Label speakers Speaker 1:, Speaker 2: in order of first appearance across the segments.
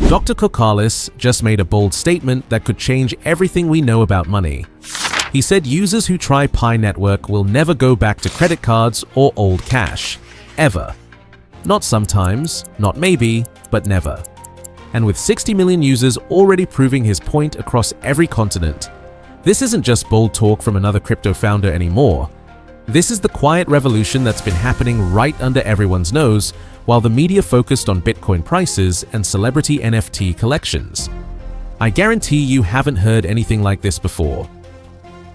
Speaker 1: Dr. Kokkalis just made a bold statement that could change everything we know about money. He said users who try Pi Network will never go back to credit cards or old cash. Ever. Not sometimes, not maybe, but never. And with 60 million users already proving his point across every continent, this isn't just bold talk from another crypto founder anymore. This is the quiet revolution that's been happening right under everyone's nose, while the media focused on Bitcoin prices and celebrity NFT collections. I guarantee you haven't heard anything like this before.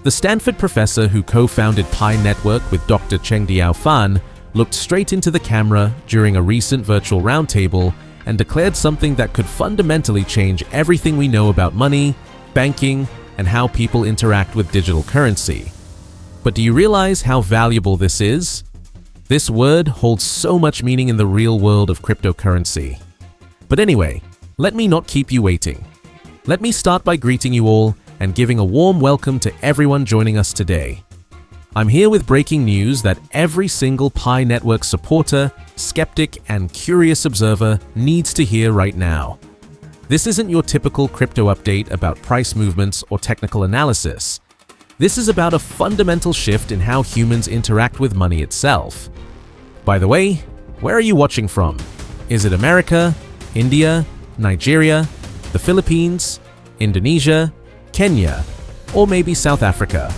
Speaker 1: The Stanford professor who co-founded Pi Network with Dr. Chengdiao Fan looked straight into the camera during a recent virtual roundtable and declared something that could fundamentally change everything we know about money, banking, and how people interact with digital currency. But do you realize how valuable this is? This word holds so much meaning in the real world of cryptocurrency. But anyway, let me not keep you waiting. Let me start by greeting you all and giving a warm welcome to everyone joining us today. I'm here with breaking news that every single Pi Network supporter, skeptic, and curious observer needs to hear right now. This isn't your typical crypto update about price movements or technical analysis. This is about a fundamental shift in how humans interact with money itself. By the way, where are you watching from? Is it America, India, Nigeria, the Philippines, Indonesia, Kenya, or maybe South Africa?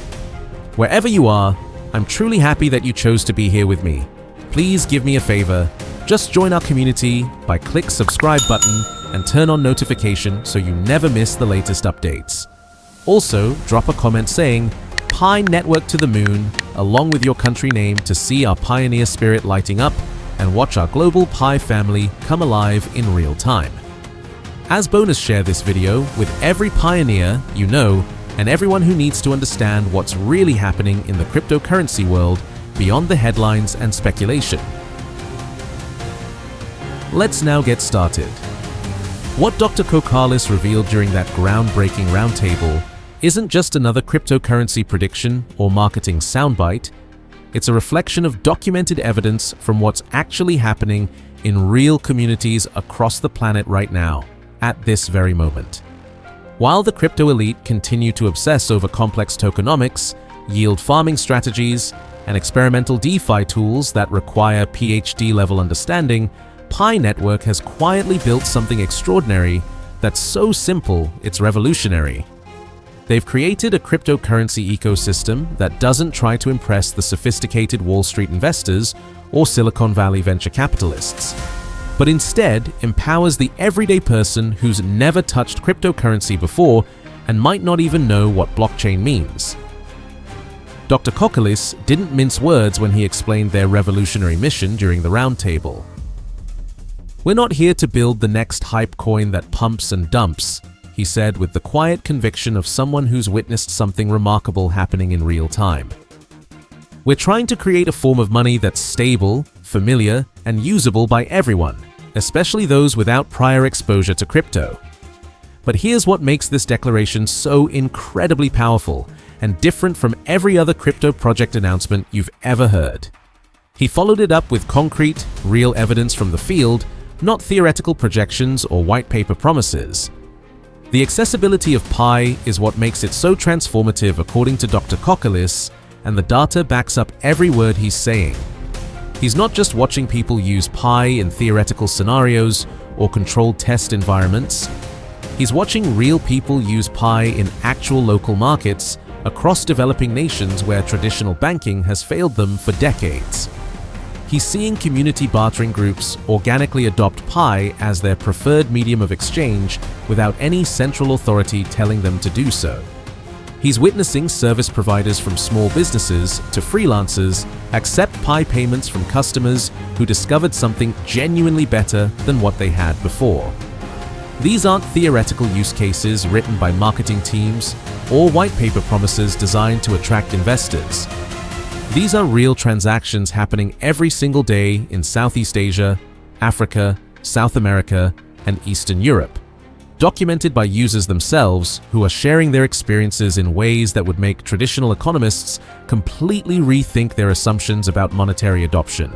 Speaker 1: Wherever you are, I'm truly happy that you chose to be here with me. Please give me a favor, just join our community by click subscribe button and turn on notification so you never miss the latest updates. Also, drop a comment saying, Pi Network to the moon, along with your country name to see our pioneer spirit lighting up and watch our global Pi family come alive in real time. As bonus, share this video with every pioneer you know and everyone who needs to understand what's really happening in the cryptocurrency world beyond the headlines and speculation. Let's now get started. What Dr. Kokkalis revealed during that groundbreaking roundtable isn't just another cryptocurrency prediction or marketing soundbite. It's a reflection of documented evidence from what's actually happening in real communities across the planet right now, at this very moment. While the crypto elite continue to obsess over complex tokenomics, yield farming strategies, and experimental DeFi tools that require PhD-level understanding, Pi Network has quietly built something extraordinary that's so simple it's revolutionary. They've created a cryptocurrency ecosystem that doesn't try to impress the sophisticated Wall Street investors or Silicon Valley venture capitalists, but instead empowers the everyday person who's never touched cryptocurrency before and might not even know what blockchain means. Dr. Kokkalis didn't mince words when he explained their revolutionary mission during the roundtable. We're not here to build the next hype coin that pumps and dumps, he said with the quiet conviction of someone who's witnessed something remarkable happening in real time. We're trying to create a form of money that's stable, familiar, and usable by everyone, especially those without prior exposure to crypto. But here's what makes this declaration so incredibly powerful and different from every other crypto project announcement you've ever heard. He followed it up with concrete, real evidence from the field, not theoretical projections or white paper promises. The accessibility of Pi is what makes it so transformative according to Dr. Kokkalis, and the data backs up every word he's saying. He's not just watching people use Pi in theoretical scenarios or controlled test environments. He's watching real people use Pi in actual local markets across developing nations where traditional banking has failed them for decades. He's seeing community bartering groups organically adopt Pi as their preferred medium of exchange without any central authority telling them to do so. He's witnessing service providers from small businesses to freelancers accept Pi payments from customers who discovered something genuinely better than what they had before. These aren't theoretical use cases written by marketing teams or white paper promises designed to attract investors. These are real transactions happening every single day in Southeast Asia, Africa, South America, and Eastern Europe, documented by users themselves who are sharing their experiences in ways that would make traditional economists completely rethink their assumptions about monetary adoption.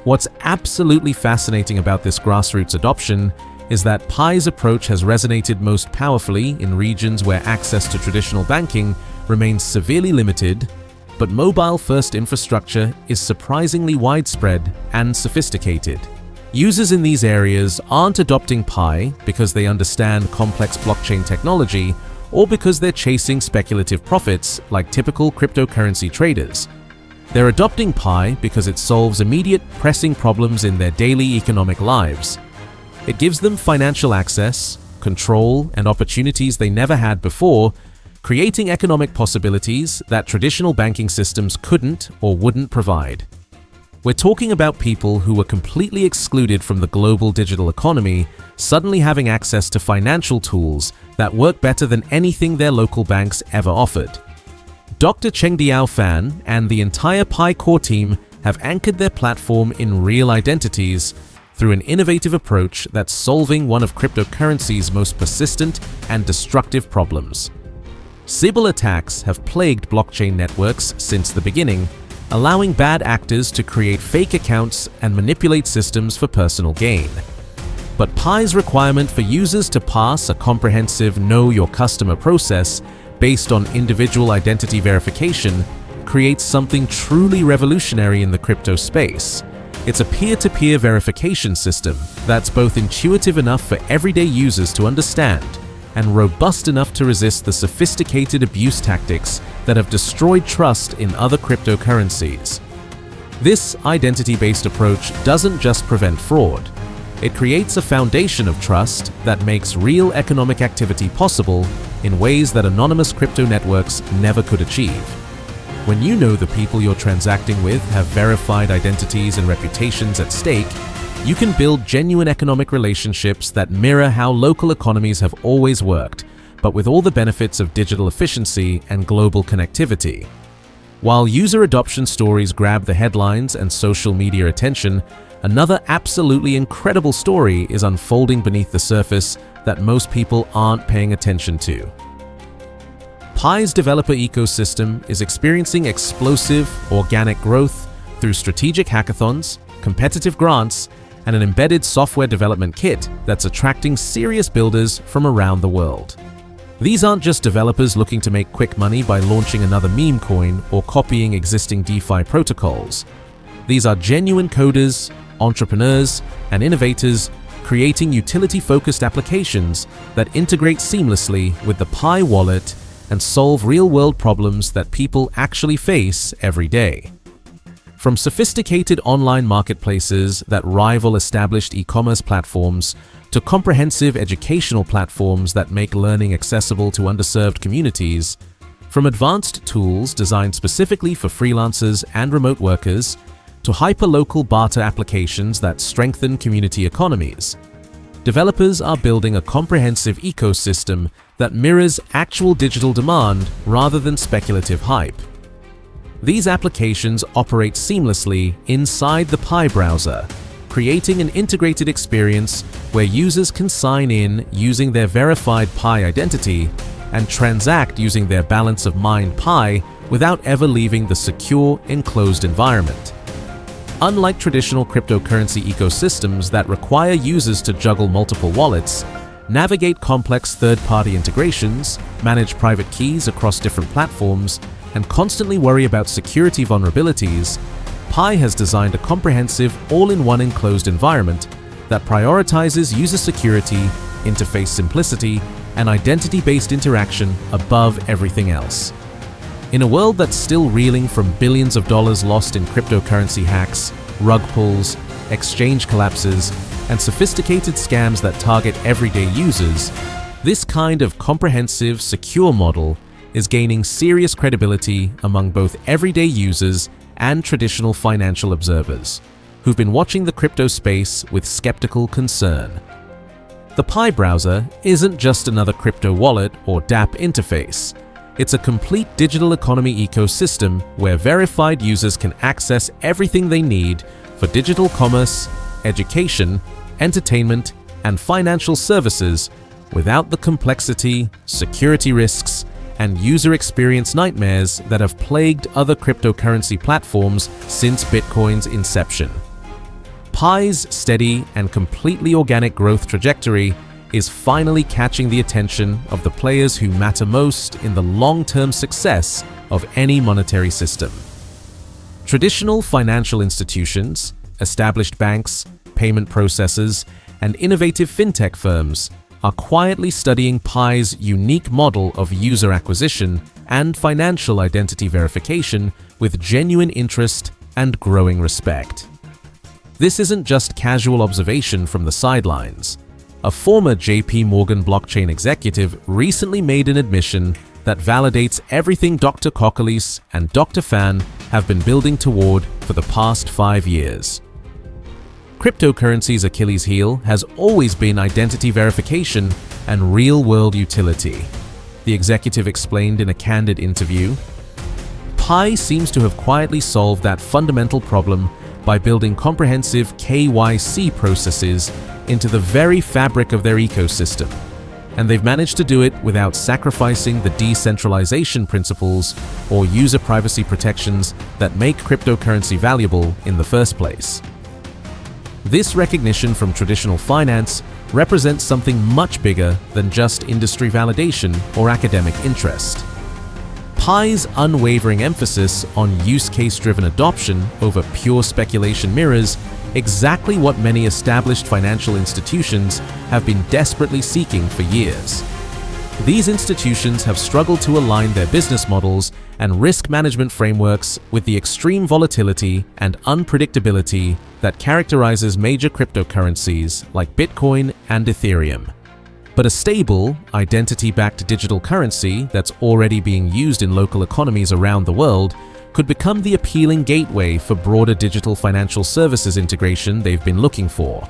Speaker 1: What's absolutely fascinating about this grassroots adoption is that Pi's approach has resonated most powerfully in regions where access to traditional banking remains severely limited, but mobile-first infrastructure is surprisingly widespread and sophisticated. Users in these areas aren't adopting Pi because they understand complex blockchain technology or because they're chasing speculative profits like typical cryptocurrency traders. They're adopting Pi because it solves immediate, pressing problems in their daily economic lives. It gives them financial access, control, and opportunities they never had before, creating economic possibilities that traditional banking systems couldn't or wouldn't provide. We're talking about people who were completely excluded from the global digital economy, suddenly having access to financial tools that work better than anything their local banks ever offered. Dr. Chengdiao Fan and the entire Pi core team have anchored their platform in real identities through an innovative approach that's solving one of cryptocurrency's most persistent and destructive problems. Sybil attacks have plagued blockchain networks since the beginning, allowing bad actors to create fake accounts and manipulate systems for personal gain. But Pi's requirement for users to pass a comprehensive Know Your Customer process based on individual identity verification creates something truly revolutionary in the crypto space. It's a peer-to-peer verification system that's both intuitive enough for everyday users to understand and robust enough to resist the sophisticated abuse tactics that have destroyed trust in other cryptocurrencies. This identity-based approach doesn't just prevent fraud. It creates a foundation of trust that makes real economic activity possible in ways that anonymous crypto networks never could achieve. When you know the people you're transacting with have verified identities and reputations at stake, you can build genuine economic relationships that mirror how local economies have always worked, but with all the benefits of digital efficiency and global connectivity. While user adoption stories grab the headlines and social media attention, another absolutely incredible story is unfolding beneath the surface that most people aren't paying attention to. Pi's developer ecosystem is experiencing explosive, organic growth through strategic hackathons, competitive grants, and an embedded software development kit that's attracting serious builders from around the world. These aren't just developers looking to make quick money by launching another meme coin or copying existing DeFi protocols. These are genuine coders, entrepreneurs, and innovators creating utility-focused applications that integrate seamlessly with the Pi wallet and solve real-world problems that people actually face every day. From sophisticated online marketplaces that rival established e-commerce platforms to comprehensive educational platforms that make learning accessible to underserved communities, from advanced tools designed specifically for freelancers and remote workers to hyper-local barter applications that strengthen community economies, developers are building a comprehensive ecosystem that mirrors actual digital demand rather than speculative hype. These applications operate seamlessly inside the Pi browser, creating an integrated experience where users can sign in using their verified Pi identity and transact using their balance of mind Pi without ever leaving the secure, enclosed environment. Unlike traditional cryptocurrency ecosystems that require users to juggle multiple wallets, navigate complex third-party integrations, manage private keys across different platforms, and constantly worry about security vulnerabilities, Pi has designed a comprehensive, all-in-one enclosed environment that prioritizes user security, interface simplicity, and identity-based interaction above everything else. In a world that's still reeling from billions of dollars lost in cryptocurrency hacks, rug pulls, exchange collapses, and sophisticated scams that target everyday users, this kind of comprehensive, secure model is gaining serious credibility among both everyday users and traditional financial observers, who've been watching the crypto space with skeptical concern. The Pi browser isn't just another crypto wallet or dApp interface. It's a complete digital economy ecosystem where verified users can access everything they need for digital commerce, education, entertainment, and financial services without the complexity, security risks, and user experience nightmares that have plagued other cryptocurrency platforms since Bitcoin's inception. Pi's steady and completely organic growth trajectory is finally catching the attention of the players who matter most in the long-term success of any monetary system. Traditional financial institutions, established banks, payment processors, and innovative fintech firms are quietly studying Pi's unique model of user acquisition and financial identity verification with genuine interest and growing respect. This isn't just casual observation from the sidelines. A former JP Morgan blockchain executive recently made an admission that validates everything Dr. Kokkalis and Dr. Fan have been building toward for the past 5 years. Cryptocurrency's Achilles heel has always been identity verification and real-world utility, the executive explained in a candid interview. Pi seems to have quietly solved that fundamental problem by building comprehensive KYC processes into the very fabric of their ecosystem, and they've managed to do it without sacrificing the decentralization principles or user privacy protections that make cryptocurrency valuable in the first place. This recognition from traditional finance represents something much bigger than just industry validation or academic interest. Pi's unwavering emphasis on use case-driven adoption over pure speculation mirrors exactly what many established financial institutions have been desperately seeking for years. These institutions have struggled to align their business models and risk management frameworks with the extreme volatility and unpredictability that characterizes major cryptocurrencies like Bitcoin and Ethereum. But a stable, identity-backed digital currency that's already being used in local economies around the world could become the appealing gateway for broader digital financial services integration they've been looking for.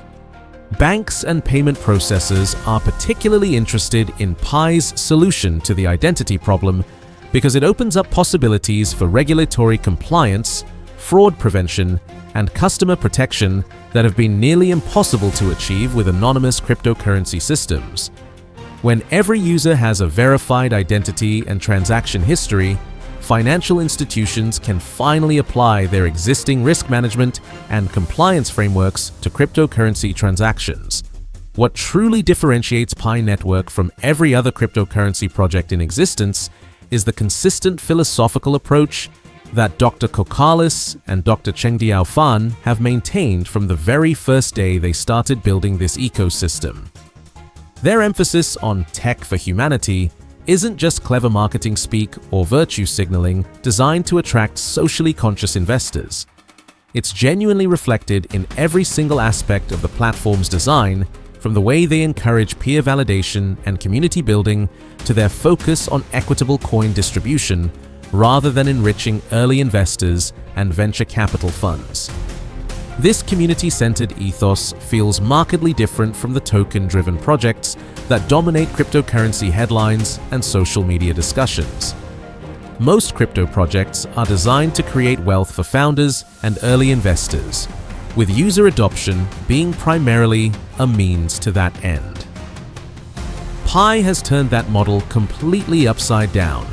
Speaker 1: Banks and payment processors are particularly interested in Pi's solution to the identity problem because it opens up possibilities for regulatory compliance, fraud prevention, and customer protection that have been nearly impossible to achieve with anonymous cryptocurrency systems. When every user has a verified identity and transaction history, financial institutions can finally apply their existing risk management and compliance frameworks to cryptocurrency transactions. What truly differentiates Pi Network from every other cryptocurrency project in existence is the consistent philosophical approach that Dr. Kokkalis and Dr. Chengdiao Fan have maintained from the very first day they started building this ecosystem. Their emphasis on tech for humanity isn't just clever marketing speak or virtue signaling designed to attract socially conscious investors. It's genuinely reflected in every single aspect of the platform's design, from the way they encourage peer validation and community building to their focus on equitable coin distribution rather than enriching early investors and venture capital funds. This community-centered ethos feels markedly different from the token-driven projects that dominate cryptocurrency headlines and social media discussions. Most crypto projects are designed to create wealth for founders and early investors, with user adoption being primarily a means to that end. Pi has turned that model completely upside down.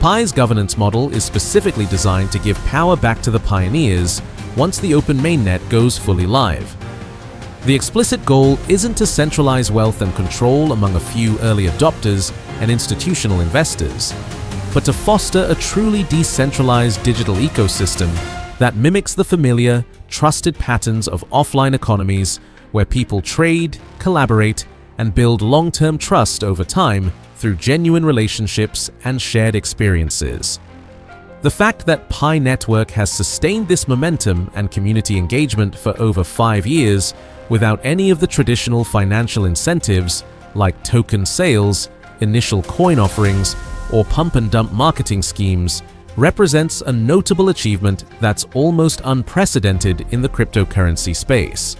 Speaker 1: Pi's governance model is specifically designed to give power back to the pioneers once the open mainnet goes fully live. The explicit goal isn't to centralize wealth and control among a few early adopters and institutional investors, but to foster a truly decentralized digital ecosystem that mimics the familiar, trusted patterns of offline economies where people trade, collaborate, and build long-term trust over time through genuine relationships and shared experiences. The fact that Pi Network has sustained this momentum and community engagement for over 5 years without any of the traditional financial incentives like token sales, initial coin offerings, or pump-and-dump marketing schemes represents a notable achievement that's almost unprecedented in the cryptocurrency space.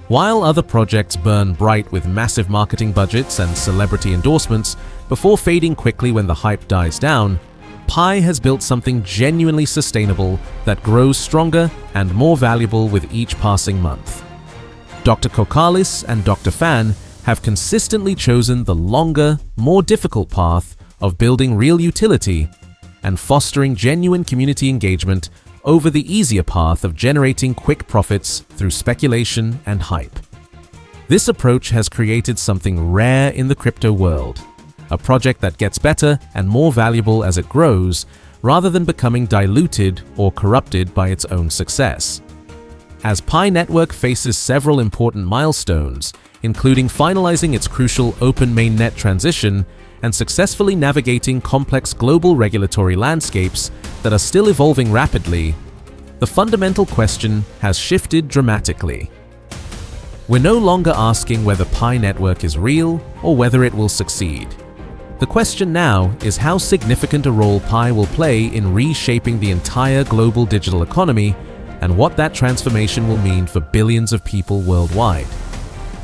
Speaker 1: While other projects burn bright with massive marketing budgets and celebrity endorsements before fading quickly when the hype dies down, Pi has built something genuinely sustainable that grows stronger and more valuable with each passing month. Dr. Kokkalis and Dr. Fan have consistently chosen the longer, more difficult path of building real utility and fostering genuine community engagement over the easier path of generating quick profits through speculation and hype. This approach has created something rare in the crypto world, a project that gets better and more valuable as it grows, rather than becoming diluted or corrupted by its own success. As Pi Network faces several important milestones, including finalizing its crucial open mainnet transition and successfully navigating complex global regulatory landscapes that are still evolving rapidly, the fundamental question has shifted dramatically. We're no longer asking whether Pi Network is real or whether it will succeed. The question now is how significant a role Pi will play in reshaping the entire global digital economy and what that transformation will mean for billions of people worldwide.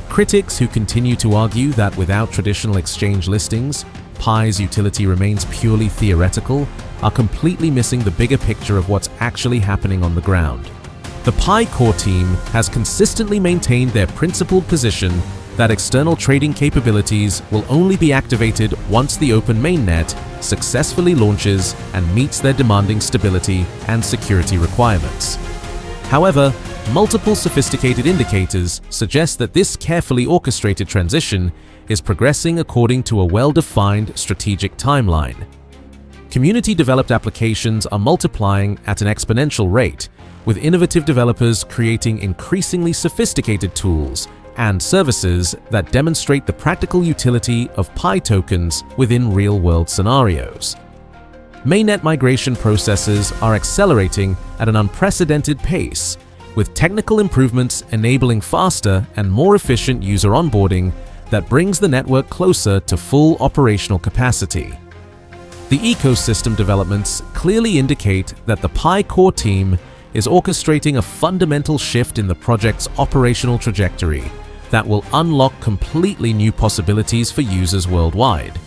Speaker 1: Critics who continue to argue that without traditional exchange listings, Pi's utility remains purely theoretical are completely missing the bigger picture of what's actually happening on the ground. The Pi core team has consistently maintained their principled position that external trading capabilities will only be activated once the open mainnet successfully launches and meets their demanding stability and security requirements. However, multiple sophisticated indicators suggest that this carefully orchestrated transition is progressing according to a well-defined strategic timeline. Community-developed applications are multiplying at an exponential rate, with innovative developers creating increasingly sophisticated tools and services that demonstrate the practical utility of Pi tokens within real-world scenarios. Mainnet migration processes are accelerating at an unprecedented pace, with technical improvements enabling faster and more efficient user onboarding that brings the network closer to full operational capacity. The ecosystem developments clearly indicate that the Pi core team is orchestrating a fundamental shift in the project's operational trajectory that will unlock completely new possibilities for users worldwide.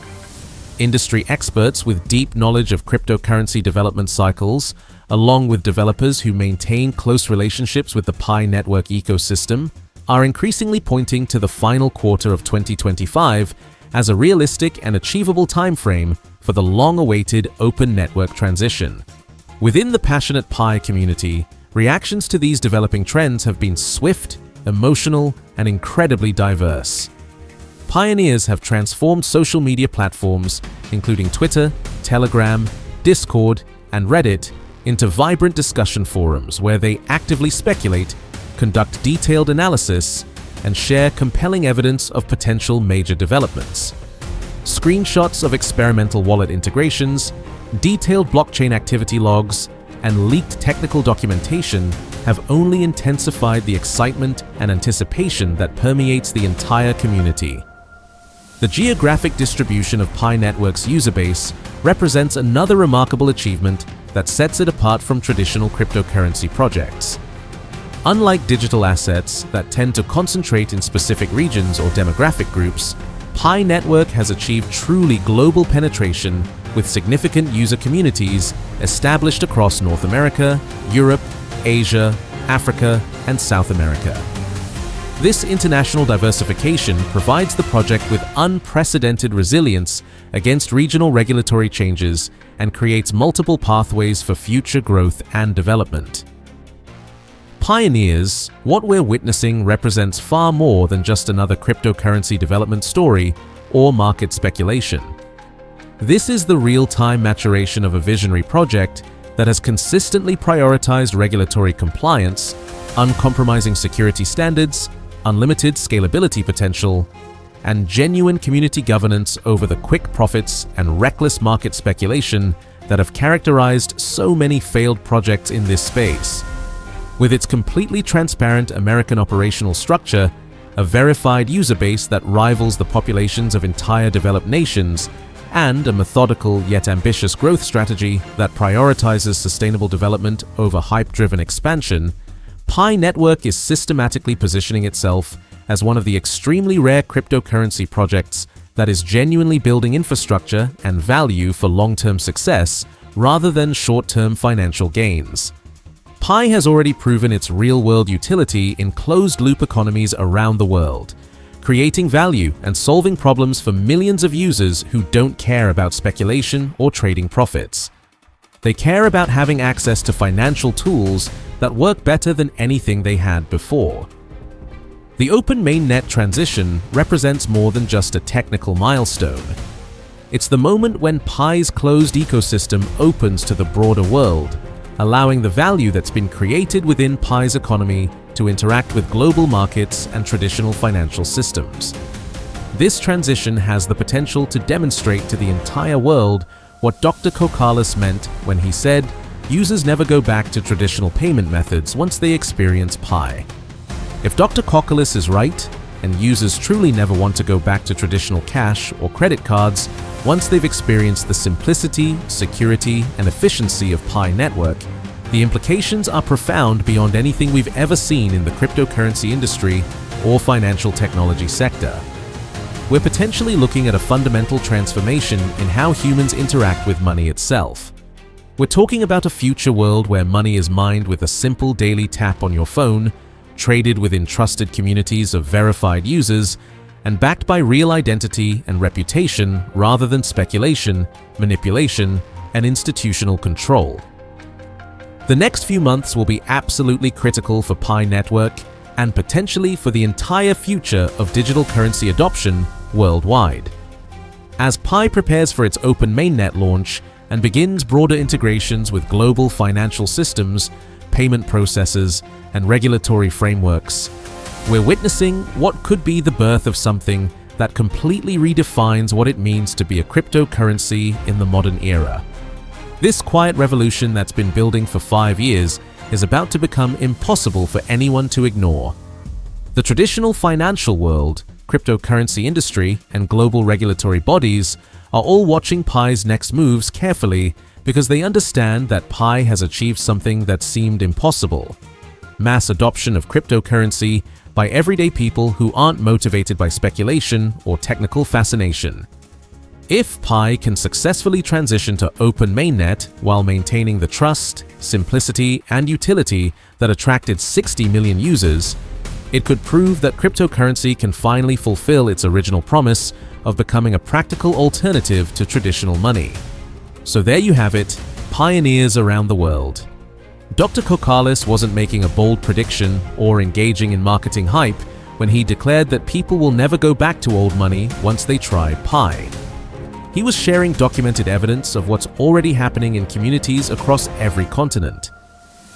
Speaker 1: Industry experts with deep knowledge of cryptocurrency development cycles, along with developers who maintain close relationships with the Pi network ecosystem, are increasingly pointing to the final quarter of 2025 as a realistic and achievable timeframe for the long-awaited open network transition. Within the passionate Pi community, reactions to these developing trends have been swift, emotional, and incredibly diverse. Pioneers have transformed social media platforms, including Twitter, Telegram, Discord, and Reddit, into vibrant discussion forums where they actively speculate, conduct detailed analysis, and share compelling evidence of potential major developments. Screenshots of experimental wallet integrations, detailed blockchain activity logs, and leaked technical documentation have only intensified the excitement and anticipation that permeates the entire community. The geographic distribution of Pi Network's user base represents another remarkable achievement that sets it apart from traditional cryptocurrency projects. Unlike digital assets that tend to concentrate in specific regions or demographic groups, Pi Network has achieved truly global penetration with significant user communities established across North America, Europe, Asia, Africa, and South America. This international diversification provides the project with unprecedented resilience against regional regulatory changes and creates multiple pathways for future growth and development. Pioneers, what we're witnessing represents far more than just another cryptocurrency development story or market speculation. This is the real-time maturation of a visionary project that has consistently prioritized regulatory compliance, uncompromising security standards, unlimited scalability potential, and genuine community governance over the quick profits and reckless market speculation that have characterized so many failed projects in this space. With its completely transparent American operational structure, a verified user base that rivals the populations of entire developed nations, and a methodical yet ambitious growth strategy that prioritizes sustainable development over hype-driven expansion, Pi Network is systematically positioning itself as one of the extremely rare cryptocurrency projects that is genuinely building infrastructure and value for long-term success rather than short-term financial gains. Pi has already proven its real-world utility in closed-loop economies around the world, creating value and solving problems for millions of users who don't care about speculation or trading profits. They care about having access to financial tools that work better than anything they had before. The open mainnet transition represents more than just a technical milestone. It's the moment when Pi's closed ecosystem opens to the broader world, allowing the value that's been created within Pi's economy to interact with global markets and traditional financial systems. This transition has the potential to demonstrate to the entire world what Dr. Kokkalis meant when he said, users never go back to traditional payment methods once they experience Pi. If Dr. Kokkalis is right, and users truly never want to go back to traditional cash or credit cards once they've experienced the simplicity, security, and efficiency of Pi network, the implications are profound beyond anything we've ever seen in the cryptocurrency industry or financial technology sector. We're potentially looking at a fundamental transformation in how humans interact with money itself. We're talking about a future world where money is mined with a simple daily tap on your phone, traded within trusted communities of verified users, and backed by real identity and reputation rather than speculation, manipulation, and institutional control. The next few months will be absolutely critical for Pi network and potentially for the entire future of digital currency adoption worldwide. As Pi prepares for its open mainnet launch and begins broader integrations with global financial systems, payment processes, and regulatory frameworks, we're witnessing what could be the birth of something that completely redefines what it means to be a cryptocurrency in the modern era. This quiet revolution that's been building for 5 years is about to become impossible for anyone to ignore. The traditional financial world, cryptocurrency industry, and global regulatory bodies are all watching Pi's next moves carefully because they understand that Pi has achieved something that seemed impossible: mass adoption of cryptocurrency by everyday people who aren't motivated by speculation or technical fascination. If Pi can successfully transition to open mainnet while maintaining the trust, simplicity, and utility that attracted 60 million users, it could prove that cryptocurrency can finally fulfill its original promise of becoming a practical alternative to traditional money. So there you have it, pioneers around the world. Dr. Kokkalis wasn't making a bold prediction or engaging in marketing hype when he declared that people will never go back to old money once they try Pi. He was sharing documented evidence of what's already happening in communities across every continent.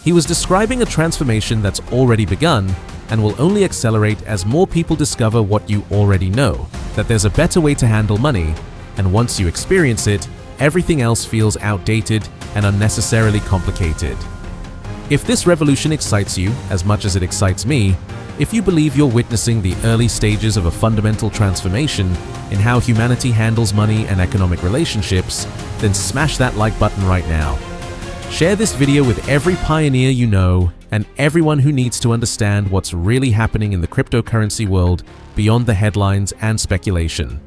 Speaker 1: He was describing a transformation that's already begun and will only accelerate as more people discover what you already know, that there's a better way to handle money, and once you experience it, everything else feels outdated and unnecessarily complicated. If this revolution excites you as much as it excites me, if you believe you're witnessing the early stages of a fundamental transformation in how humanity handles money and economic relationships, then smash that like button right now. Share this video with every pioneer you know and everyone who needs to understand what's really happening in the cryptocurrency world beyond the headlines and speculation.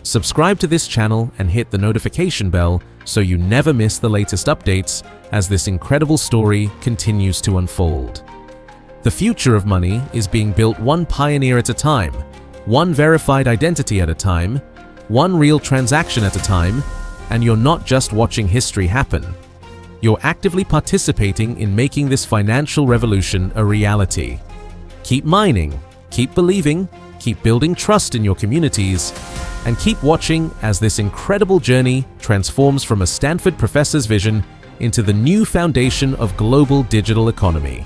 Speaker 1: Subscribe to this channel and hit the notification bell so you never miss the latest updates as this incredible story continues to unfold. The future of money is being built one pioneer at a time, one verified identity at a time, one real transaction at a time, and you're not just watching history happen. You're actively participating in making this financial revolution a reality. Keep mining, keep believing, keep building trust in your communities, and keep watching as this incredible journey transforms from a Stanford professor's vision into the new foundation of global digital economy.